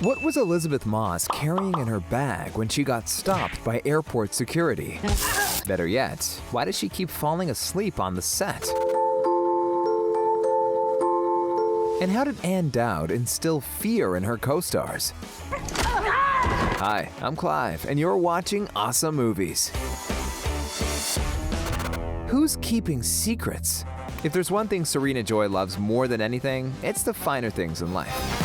What was Elisabeth Moss carrying in her bag when she got stopped by airport security? Better yet, why does she keep falling asleep on the set? And how did Anne Dowds instill fear in her co-stars? Hi, I'm Clive, and you're watching OSSA Movies. Who's keeping secrets? If there's one thing Serena Joy loves more than anything, it's the finer things in life.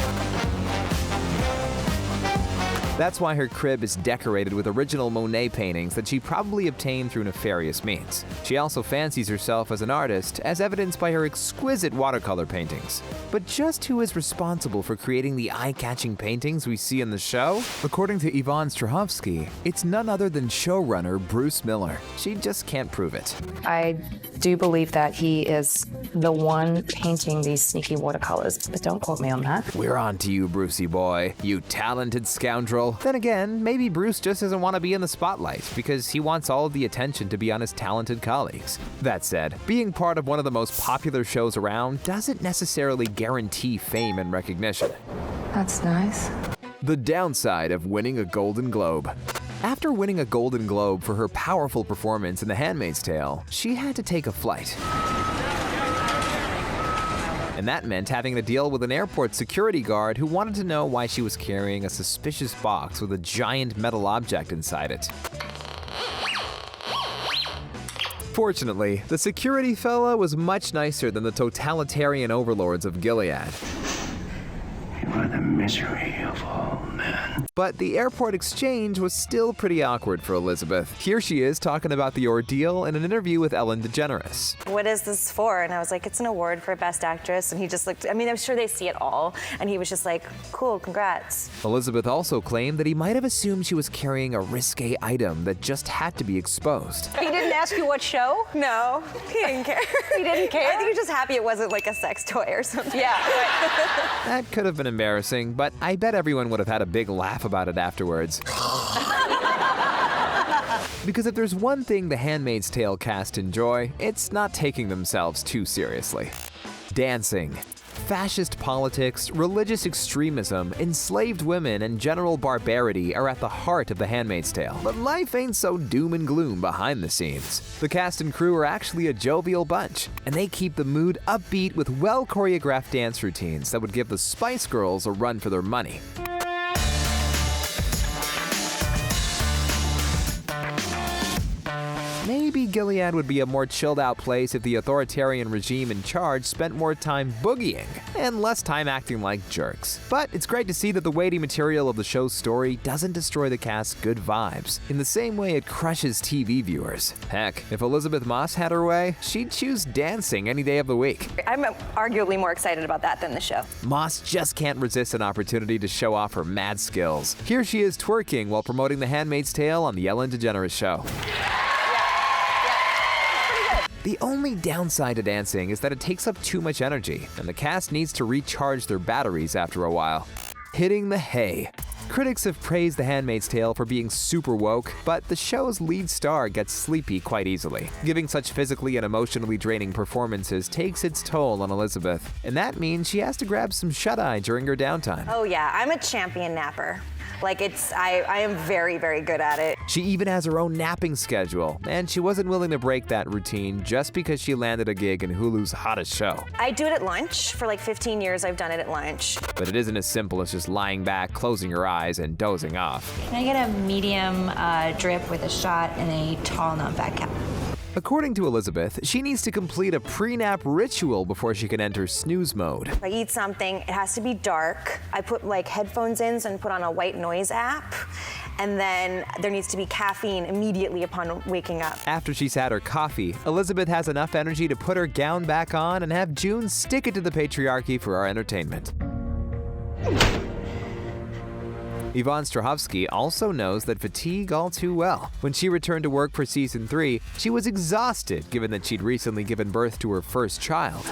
That's why her crib is decorated with original Monet paintings that she probably obtained through nefarious means. She also fancies herself as an artist, as evidenced by her exquisite watercolor paintings. But just who is responsible for creating the eye-catching paintings we see in the show? According to Yvonne Strahovski, it's none other than showrunner Bruce Miller. She just can't prove it. I do believe that he is the one painting these sneaky watercolors, but don't quote me on that. We're on to you, Brucey boy, you talented scoundrel. Then again, maybe Bruce just doesn't want to be in the spotlight because he wants all of the attention to be on his talented colleagues. That said, being part of one of the most popular shows around doesn't necessarily guarantee fame and recognition. That's nice. The downside of winning a Golden Globe. After winning a Golden Globe for her powerful performance in The Handmaid's Tale, she had to take a flight. And that meant having to deal with an airport security guard who wanted to know why she was carrying a suspicious box with a giant metal object inside it. Fortunately, the security fella was much nicer than the totalitarian overlords of Gilead. You are the misery of all men. But the airport exchange was still pretty awkward for Elisabeth. Here she is talking about the ordeal in an interview with Ellen DeGeneres. What is this for? And I was like, it's an award for Best Actress. And he just looked, I mean, I'm sure they see it all. And he was just like, cool, congrats. Elisabeth also claimed that he might have assumed she was carrying a risque item that just had to be exposed. He didn't ask you what show? No, he didn't care. He didn't care? I think he was just happy it wasn't like a sex toy or something. Yeah. That could have been embarrassing, but I bet everyone would have had a big laugh about it afterwards. Because if there's one thing the Handmaid's Tale cast enjoy, it's not taking themselves too seriously. Dancing. Fascist politics, religious extremism, enslaved women, and general barbarity are at the heart of The Handmaid's Tale. But life ain't so doom and gloom behind the scenes. The cast and crew are actually a jovial bunch, and they keep the mood upbeat with well-choreographed dance routines that would give the Spice Girls a run for their money. Maybe Gilead would be a more chilled-out place if the authoritarian regime in charge spent more time boogieing and less time acting like jerks. But it's great to see that the weighty material of the show's story doesn't destroy the cast's good vibes in the same way it crushes TV viewers. Heck, if Elisabeth Moss had her way, she'd choose dancing any day of the week. I'm arguably more excited about that than the show. Moss just can't resist an opportunity to show off her mad skills. Here she is twerking while promoting The Handmaid's Tale on The Ellen DeGeneres Show. The only downside to dancing is that it takes up too much energy, and the cast needs to recharge their batteries after a while. Hitting the hay. Critics have praised The Handmaid's Tale for being super woke, but the show's lead star gets sleepy quite easily. Giving such physically and emotionally draining performances takes its toll on Elisabeth, and that means she has to grab some shut-eye during her downtime. Oh yeah, I'm a champion napper. Like I am very, very good at it. She even has her own napping schedule, and she wasn't willing to break that routine just because she landed a gig in Hulu's hottest show. I do it at lunch. For like 15 years, I've done it at lunch. But it isn't as simple as just lying back, closing your eyes, and dozing off. Can I get a medium drip with a shot and a tall non-fat cap? According to Elisabeth, she needs to complete a pre-nap ritual before she can enter snooze mode. If I eat something, it has to be dark. I put like headphones in and put on a white noise app. And then there needs to be caffeine immediately upon waking up. After she's had her coffee, Elisabeth has enough energy to put her gown back on and have June stick it to the patriarchy for our entertainment. Yvonne Strahovski also knows that fatigue all too well. When she returned to work for season 3, she was exhausted given that she'd recently given birth to her first child.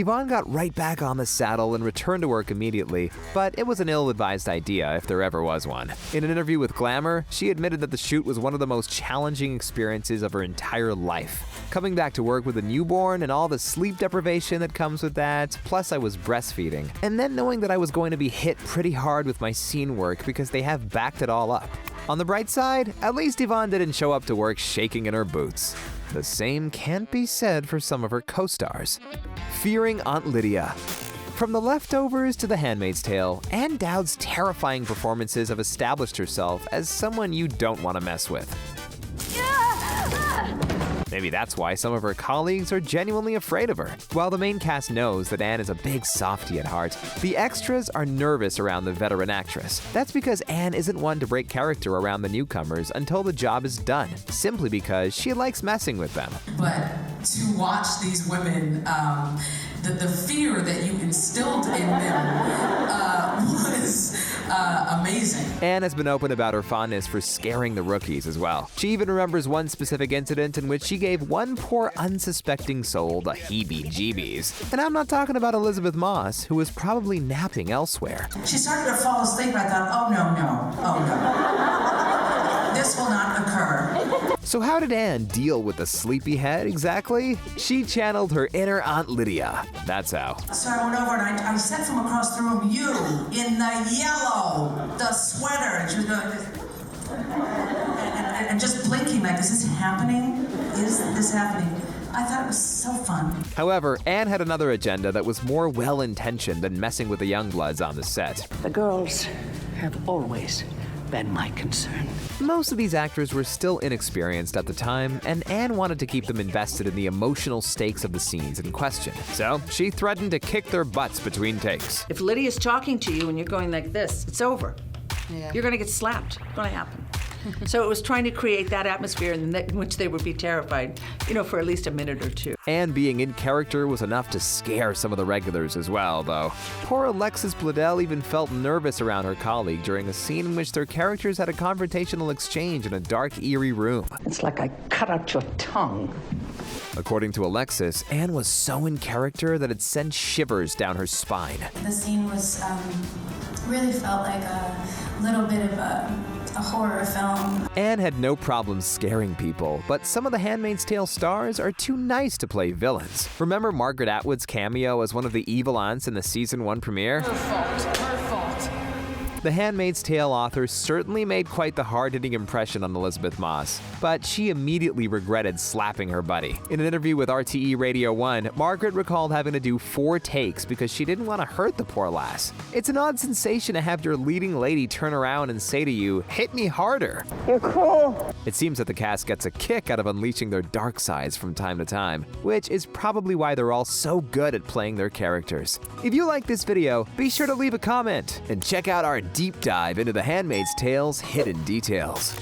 Yvonne got right back on the saddle and returned to work immediately, but it was an ill-advised idea if there ever was one. In an interview with Glamour, she admitted that the shoot was one of the most challenging experiences of her entire life. Coming back to work with a newborn and all the sleep deprivation that comes with that, plus I was breastfeeding, and then knowing that I was going to be hit pretty hard with my scene work because they have backed it all up. On the bright side, at least Yvonne didn't show up to work shaking in her boots. The same can't be said for some of her co-stars. Fearing Aunt Lydia. From The Leftovers to The Handmaid's Tale, Anne Dowds' terrifying performances have established herself as someone you don't want to mess with. Maybe that's why some of her colleagues are genuinely afraid of her. While the main cast knows that Anne is a big softie at heart, the extras are nervous around the veteran actress. That's because Anne isn't one to break character around the newcomers until the job is done, simply because she likes messing with them. But to watch these women, the fear that you instilled in them was amazing. Anne has been open about her fondness for scaring the rookies as well. She even remembers one specific incident in which she gave one poor unsuspecting soul the heebie-jeebies. And I'm not talking about Elisabeth Moss, who was probably napping elsewhere. She started to fall asleep. I thought, oh no. This will not occur. So how did Anne deal with the sleepy head exactly? She channeled her inner Aunt Lydia. That's how. So I went over and I said from across the room, you, in the yellow, the sweater. And she was going, and just blinking like, is this happening? Is this happening? I thought it was so fun. However, Anne had another agenda that was more well-intentioned than messing with the youngbloods on the set. The girls have always been my concern. Most of these actors were still inexperienced at the time, and Anne wanted to keep them invested in the emotional stakes of the scenes in question. So she threatened to kick their butts between takes. If Lydia's talking to you and you're going like this, it's over. Yeah. You're gonna get slapped. It's gonna happen. So it was trying to create that atmosphere in which they would be terrified, for at least a minute or two. And being in character was enough to scare some of the regulars as well, though. Poor Alexis Bledel even felt nervous around her colleague during a scene in which their characters had a confrontational exchange in a dark, eerie room. It's like I cut out your tongue. According to Alexis, Anne was so in character that it sent shivers down her spine. The scene was really felt like a little bit of a horror film. Anne had no problem scaring people, but some of the Handmaid's Tale stars are too nice to play villains. Remember Margaret Atwood's cameo as one of the evil aunts in the season 1 premiere? Her fault. The Handmaid's Tale author certainly made quite the hard-hitting impression on Elisabeth Moss, but she immediately regretted slapping her buddy. In an interview with RTE Radio 1, Margaret recalled having to do 4 takes because she didn't want to hurt the poor lass. It's an odd sensation to have your leading lady turn around and say to you, "Hit me harder." You're cruel. It seems that the cast gets a kick out of unleashing their dark sides from time to time, which is probably why they're all so good at playing their characters. If you like this video, be sure to leave a comment and check out our deep dive into The Handmaid's Tale's hidden details.